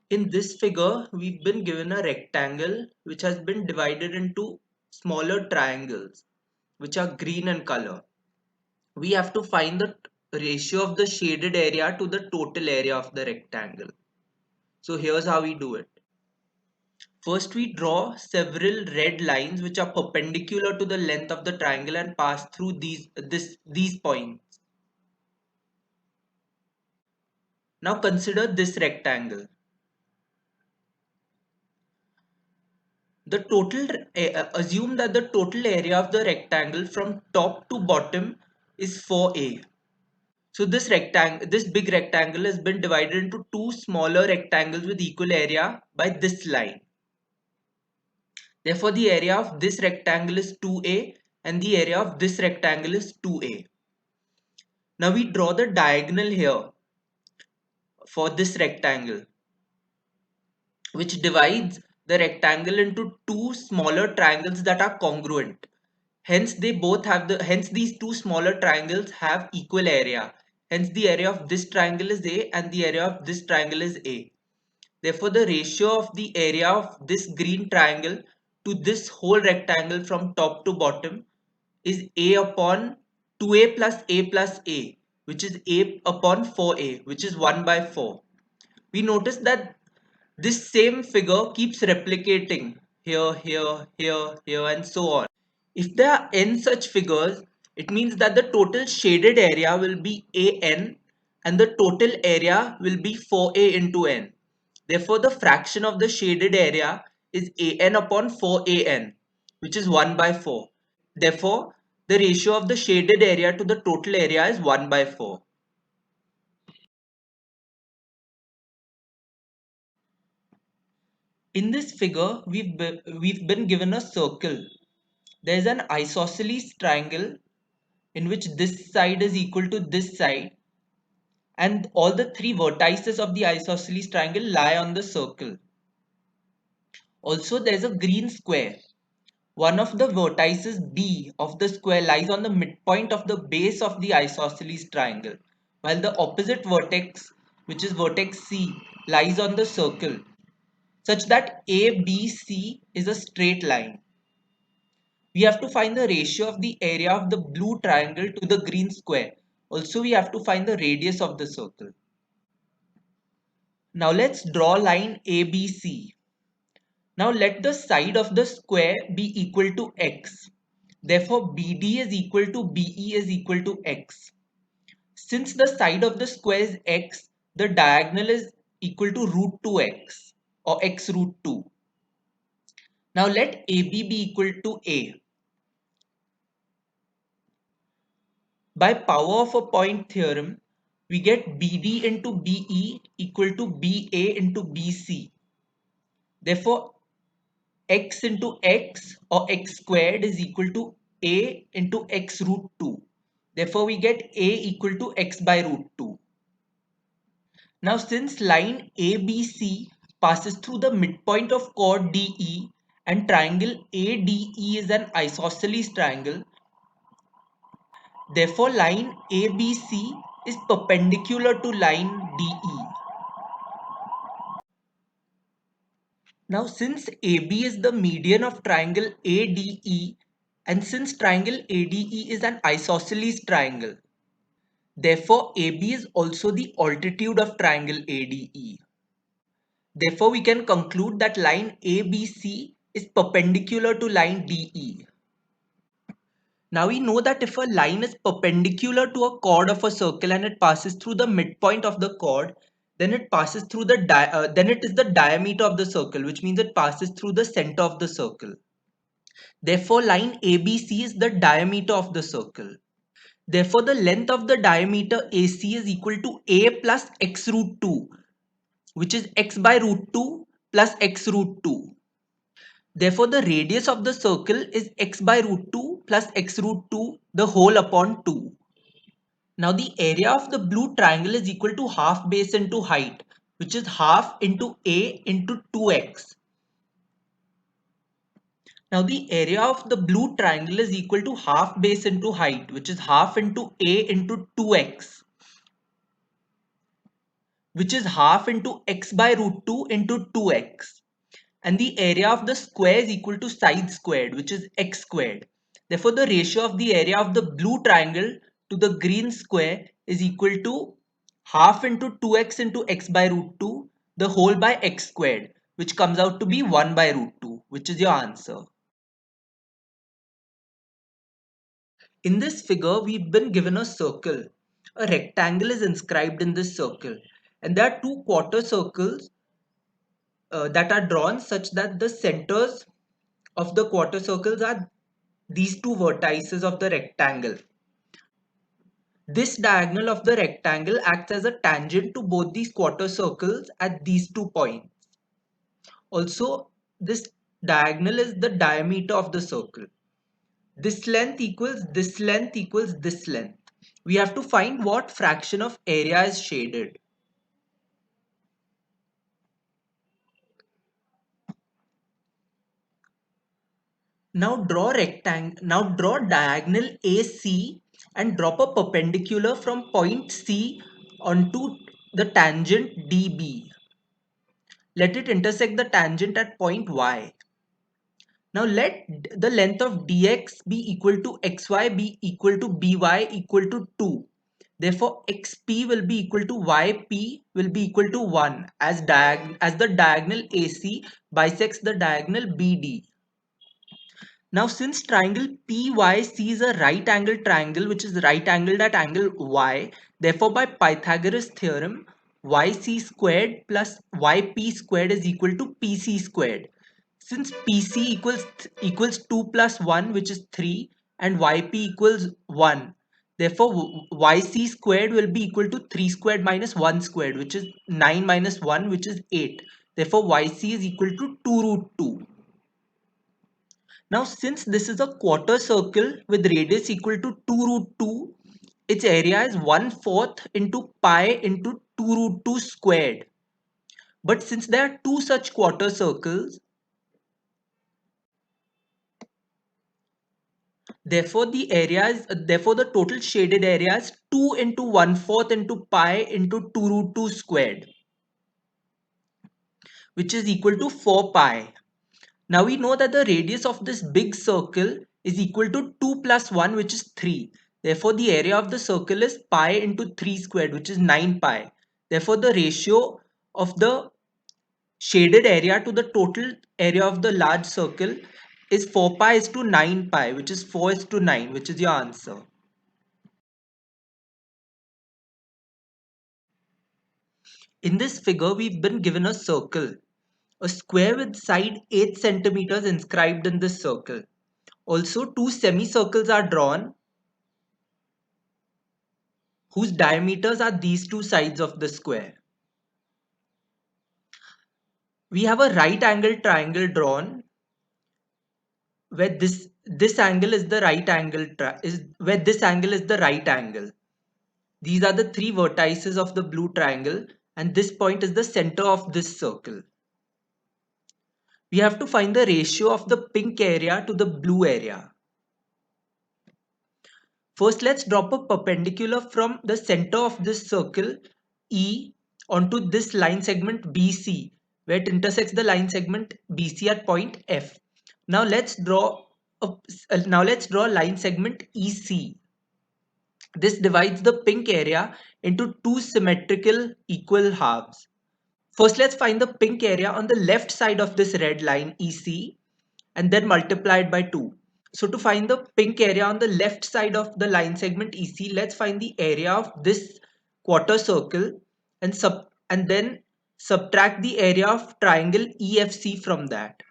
In this figure, we've been given a rectangle which has been divided into smaller triangles which are green in color. We have to find the ratio of the shaded area to the total area of the rectangle. So here's how we do it. First, we draw several red lines which are perpendicular to the length of the triangle and pass through these points. Now consider this rectangle. Assume that the total area of the rectangle from top to bottom is 4a. So this big rectangle has been divided into two smaller rectangles with equal area by this line. Therefore, the area of this rectangle is 2a and the area of this rectangle is 2a. Now we draw the diagonal here for this rectangle, which divides the rectangle into two smaller triangles that are congruent. Hence these two smaller triangles have equal area. Hence the area of this triangle is A and the area of this triangle is A. Therefore, the ratio of the area of this green triangle to this whole rectangle from top to bottom is A upon 2A plus A, which is A upon 4A, which is 1 by 4. We notice that this same figure keeps replicating here, here, here, here, and so on. If there are n such figures, it means that the total shaded area will be an and the total area will be 4a into n. Therefore, the fraction of the shaded area is an upon 4an, which is 1 by 4. Therefore, the ratio of the shaded area to the total area is 1 by 4. In this figure, we've been given a circle. There is an isosceles triangle in which this side is equal to this side, and all the three vertices of the isosceles triangle lie on the circle. Also, there is a green square. One of the vertices B of the square lies on the midpoint of the base of the isosceles triangle, while the opposite vertex, which is vertex C, lies on the circle, such that ABC is a straight line. We have to find the ratio of the area of the blue triangle to the green square. Also, we have to find the radius of the circle. Now let's draw line ABC. Now let the side of the square be equal to x. Therefore, BD is equal to BE is equal to x. Since the side of the square is x, the diagonal is equal to root 2x or x root 2. Now let AB be equal to A. By power of a point theorem, we get BD into BE equal to BA into BC. Therefore, x into x or x squared is equal to A into x root 2. Therefore, we get A equal to x by root 2. Now, since line ABC passes through the midpoint of chord DE and triangle ADE is an isosceles triangle, therefore line ABC is perpendicular to line DE. Now, since AB is the median of triangle ADE and since triangle ADE is an isosceles triangle, therefore AB is also the altitude of triangle ADE. Therefore, we can conclude that line ABC is perpendicular to line DE. Now we know that if a line is perpendicular to a chord of a circle and it passes through the midpoint of the chord, then it passes through then it is the diameter of the circle, which means it passes through the center of the circle. Therefore, line ABC is the diameter of the circle. Therefore, the length of the diameter AC is equal to A plus x root 2, which is x by root 2 plus x root 2. Therefore, the radius of the circle is x by root 2 plus x root 2 the whole upon 2. Now the area of the blue triangle is equal to half base into height, which is half into A into 2x. Now the area of the blue triangle is equal to half base into height, which is half into A into 2x. which is half into x by root 2 into 2x. And the area of the square is equal to side squared, which is x squared. Therefore, the ratio of the area of the blue triangle to the green square is equal to half into 2x into x by root 2, the whole by x squared, which comes out to be 1 by root 2, which is your answer. In this figure, we've been given a circle. A rectangle is inscribed in this circle, and there are two quarter circles that are drawn such that the centers of the quarter circles are these two vertices of the rectangle. This diagonal of the rectangle acts as a tangent to both these quarter circles at these 2 points. Also, this diagonal is the diameter of the circle. This length equals this length equals this length. We have to find what fraction of area is shaded. Now draw diagonal AC and drop a perpendicular from point C onto the tangent DB. Let it intersect the tangent at point Y. Now let the length of dx be equal to xy be equal to by equal to 2. Therefore, xp will be equal to yp will be equal to 1 as the diagonal AC bisects the diagonal BD. Now, since triangle PYC is a right angle triangle which is right angled at angle Y, therefore by Pythagoras theorem, YC squared plus YP squared is equal to PC squared. Since PC equals 2 plus 1, which is 3, and YP equals 1, therefore YC squared will be equal to 3 squared minus 1 squared, which is 9 minus 1, which is 8. Therefore YC is equal to 2 root 2. Now, since this is a quarter circle with radius equal to 2 root 2, its area is 1/4 into pi into 2 root 2 squared. But since there are two such quarter circles, therefore the total shaded area is 2 into 1/4 into pi into 2 root 2 squared, which is equal to 4 pi. Now we know that the radius of this big circle is equal to 2 plus 1, which is 3. Therefore, the area of the circle is pi into 3 squared, which is 9 pi. Therefore, the ratio of the shaded area to the total area of the large circle is 4 pi is to 9 pi, which is 4 is to 9, which is your answer. In this figure, we've been given a circle. A square with side 8 centimeters inscribed in this circle. Also, two semicircles are drawn whose diameters are these two sides of the square. We have a right angle triangle drawn where this angle is the right angle where this angle is the right angle. These are the three vertices of the blue triangle, and this point is the center of this circle. We have to find the ratio of the pink area to the blue area. First, let's drop a perpendicular from the center of this circle E onto this line segment BC, where it intersects the line segment BC at point F. Now let's draw line segment EC. This divides the pink area into two symmetrical equal halves. First, let's find the pink area on the left side of this red line EC and then multiply it by 2. So to find the pink area on the left side of the line segment EC, let's find the area of this quarter circle and then subtract the area of triangle EFC from that.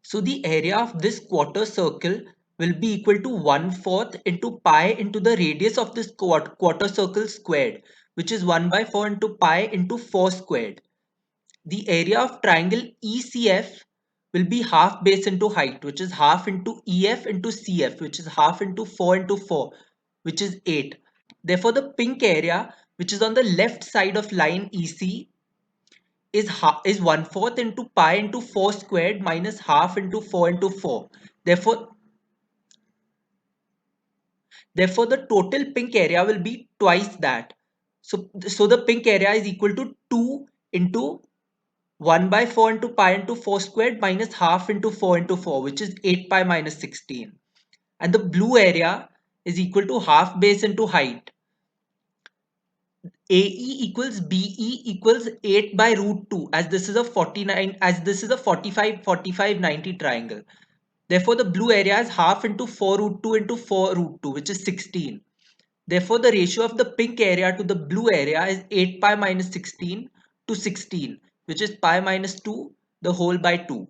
So the area of this quarter circle will be equal to 1/4 into pi into the radius of this quarter circle squared, which is 1 by 4 into pi into 4 squared. The area of triangle ECF will be half base into height, which is half into EF into CF, which is half into 4 into 4, which is 8. Therefore, the pink area, which is on the left side of line EC, is 1/4 into pi into 4 squared minus half into 4 into 4. Therefore, the total pink area will be twice that. So the pink area is equal to 2 into 1 by 4 into pi into 4 squared minus half into 4 into 4, which is 8 pi minus 16. And the blue area is equal to half base into height. AE equals BE equals 8 by root 2, as this is a 49, as this is a 45, 45, 90 triangle. Therefore, the blue area is half into 4 root 2 into 4 root 2, which is 16. Therefore, the ratio of the pink area to the blue area is 8 pi minus 16 to 16, which is pi minus 2 the whole by 2.